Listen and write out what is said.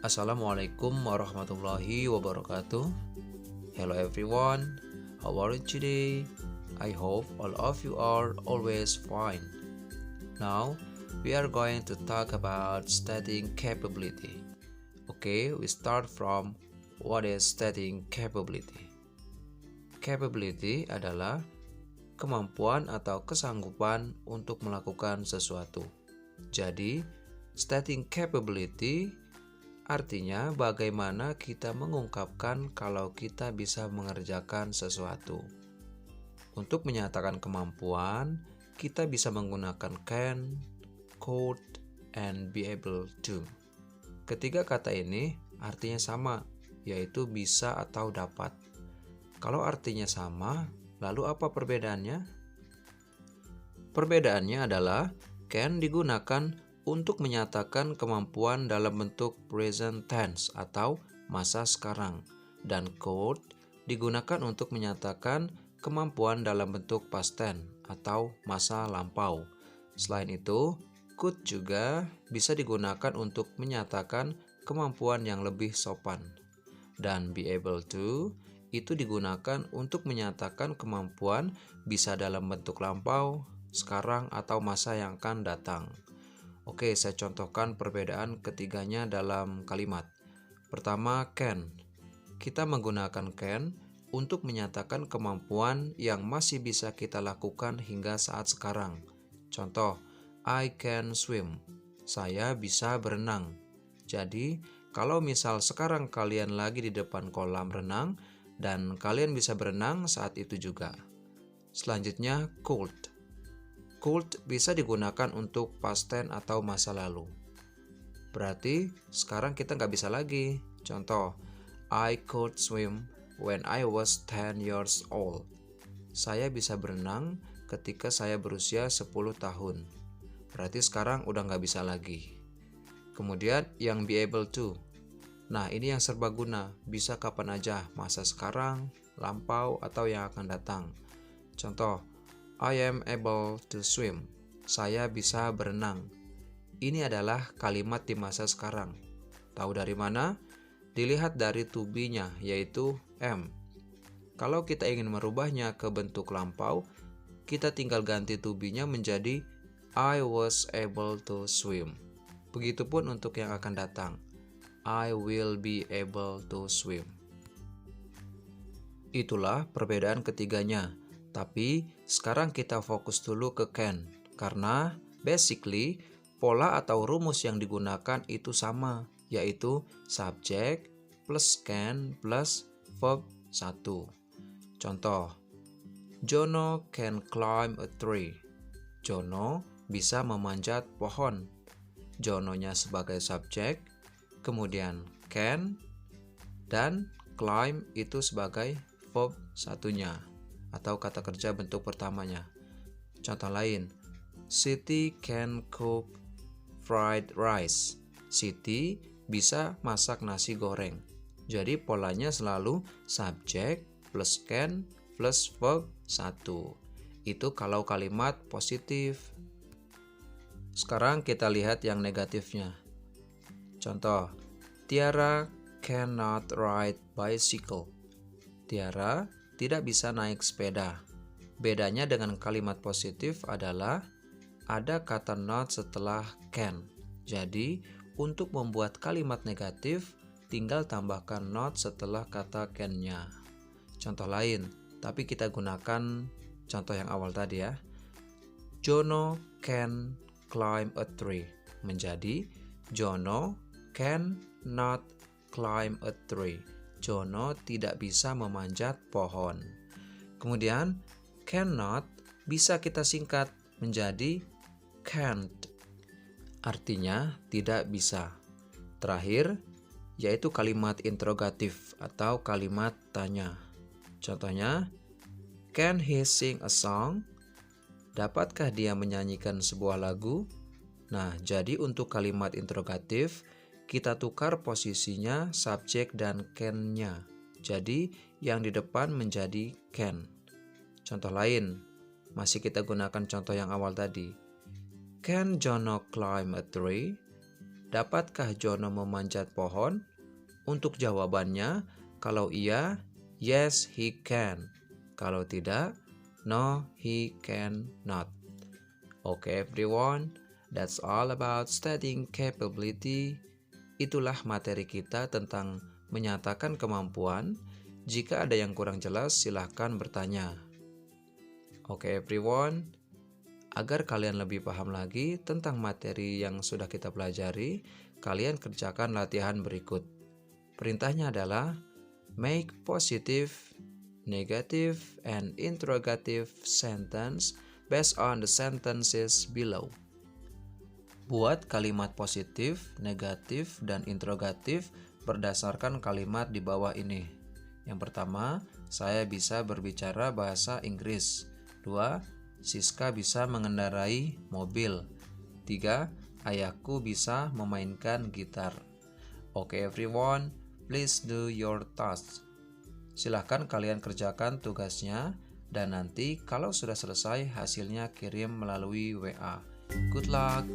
Assalamualaikum warahmatullahi wabarakatuh. Hello everyone, how are you today? I hope all of you are always fine. Now, we are going to talk about studying capability. Okay, we start from what is studying capability. Capability adalah kemampuan atau kesanggupan untuk melakukan sesuatu. Jadi, studying capability artinya bagaimana kita mengungkapkan kalau kita bisa mengerjakan sesuatu. Untuk menyatakan kemampuan, kita bisa menggunakan can, could, and be able to. Ketiga kata ini artinya sama, yaitu bisa atau dapat. Kalau artinya sama, lalu apa perbedaannya? Perbedaannya adalah can digunakan untuk menyatakan kemampuan dalam bentuk present tense atau masa sekarang, dan could digunakan untuk menyatakan kemampuan dalam bentuk past tense atau masa lampau. Selain itu, could juga bisa digunakan untuk menyatakan kemampuan yang lebih sopan. Dan be able to itu digunakan untuk menyatakan kemampuan bisa dalam bentuk lampau, sekarang, atau masa yang akan datang. Oke, saya contohkan perbedaan ketiganya dalam kalimat. Pertama, can. Kita menggunakan can untuk menyatakan kemampuan yang masih bisa kita lakukan hingga saat sekarang. Contoh, I can swim. Saya bisa berenang. Jadi, kalau misal sekarang kalian lagi di depan kolam renang dan kalian bisa berenang saat itu juga. Selanjutnya, could. Could bisa digunakan untuk past tense atau masa lalu. Berarti sekarang kita nggak bisa lagi. Contoh, I could swim when I was 10 years old. Saya bisa berenang ketika saya berusia 10 tahun. Berarti sekarang udah nggak bisa lagi. Kemudian yang be able to. Nah, ini yang serbaguna, bisa kapan aja, masa sekarang, lampau, atau yang akan datang. Contoh, I am able to swim. Saya bisa berenang. Ini adalah kalimat di masa sekarang. Tahu dari mana? Dilihat dari to be-nya, yaitu am. Kalau kita ingin merubahnya ke bentuk lampau, kita tinggal ganti to be-nya menjadi I was able to swim. Begitupun untuk yang akan datang. I will be able to swim. Itulah perbedaan ketiganya. Tapi sekarang kita fokus dulu ke can, karena basically pola atau rumus yang digunakan itu sama, yaitu subject plus can plus verb 1. Contoh, Jono can climb a tree. Jono bisa memanjat pohon. Jononya sebagai subjek, kemudian can, dan climb itu sebagai verb satunya atau kata kerja bentuk pertamanya. Contoh lain, Siti can cook fried rice. Siti bisa masak nasi goreng. Jadi polanya selalu subject plus can plus verb 1. Itu kalau kalimat positif. Sekarang kita lihat yang negatifnya. Contoh, Tiara cannot ride bicycle. Tiara tidak bisa naik sepeda. Bedanya dengan kalimat positif adalah ada kata not setelah can. Jadi, untuk membuat kalimat negatif, tinggal tambahkan not setelah kata can-nya. Contoh lain, tapi kita gunakan contoh yang awal tadi ya. Jono can climb a tree. Menjadi Jono can not climb a tree. Jono tidak bisa memanjat pohon. Kemudian, cannot bisa kita singkat menjadi can't. Artinya tidak bisa. Terakhir, yaitu kalimat interrogatif atau kalimat tanya. Contohnya, can he sing a song? Dapatkah dia menyanyikan sebuah lagu? Nah, jadi untuk kalimat interrogatif, kita tukar posisinya subjek dan can-nya. Jadi yang di depan menjadi can. Contoh lain, masih kita gunakan contoh yang awal tadi. Can Jono climb a tree? dapatkah Jono memanjat pohon? Untuk jawabannya, kalau iya, yes he can. Kalau tidak, no he cannot. Okay everyone, that's all about studying capability. Itulah materi kita tentang menyatakan kemampuan. Jika ada yang kurang jelas, silahkan bertanya. Okay everyone, agar kalian lebih paham lagi tentang materi yang sudah kita pelajari, kalian kerjakan latihan berikut. Perintahnya adalah make positive, negative, and interrogative sentence based on the sentences below. Buat kalimat positif, negatif, dan interrogatif berdasarkan kalimat di bawah ini. Yang pertama, saya bisa berbicara bahasa Inggris. 2. Siska bisa mengendarai mobil. 3. Ayahku bisa memainkan gitar. Okay everyone, please do your tasks. Silahkan kalian kerjakan tugasnya dan nanti kalau sudah selesai hasilnya kirim melalui WA. Good luck!